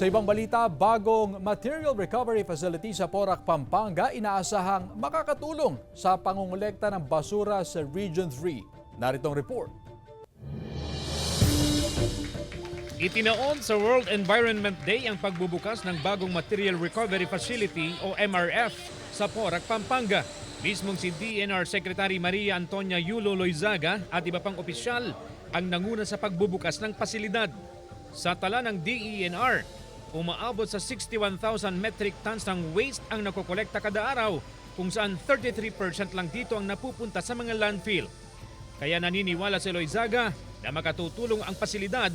Sa ibang balita, bagong material recovery facility sa Porac, Pampanga inaasahang makakatulong sa pangungulekta ng basura sa Region 3. Naritong report. Itinaon sa World Environment Day ang pagbubukas ng bagong Material Recovery Facility o MRF sa Porac, Pampanga. Mismong si DENR Secretary Maria Antonia Yulo Loizaga at iba pang opisyal ang nanguna sa pagbubukas ng pasilidad. Sa tala ng DENR, umaabot sa 61,000 metric tons ng waste ang nakokolekta kada araw, kung saan 33% lang dito ang napupunta sa mga landfill. Kaya naniniwala si Loizaga na makatutulong ang pasilidad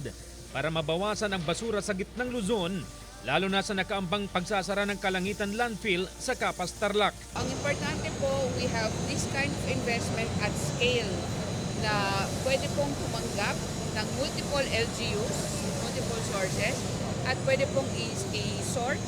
para mabawasan ang basura sa gitnang Luzon, lalo na sa nakaambang pagsasara ng Kalangitan landfill sa Capas, Tarlac. Ang importante po, we have this kind of investment at scale na pwede pong tumanggap ng multiple LGUs, multiple sources, at pwede pong i-sort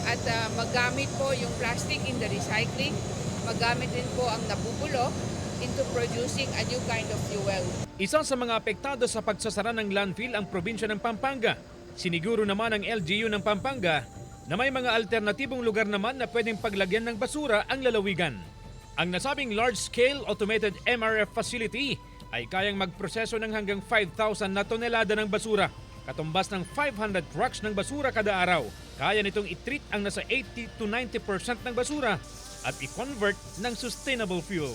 at magamit po yung plastic in the recycling, magamit din po ang nabubulok into producing a new kind of fuel. Isa sa mga apektado sa pagsasara ng landfill ang probinsya ng Pampanga. Siniguro naman ng LGU ng Pampanga na may mga alternatibong lugar naman na pwedeng paglagyan ng basura ang lalawigan. Ang nasabing large-scale automated MRF facility ay kayang magproseso ng hanggang 5,000 na tonelada ng basura, katumbas ng 500 trucks ng basura kada araw. Kaya nitong i-treat ang nasa 80 to 90% ng basura at i-convert ng sustainable fuel.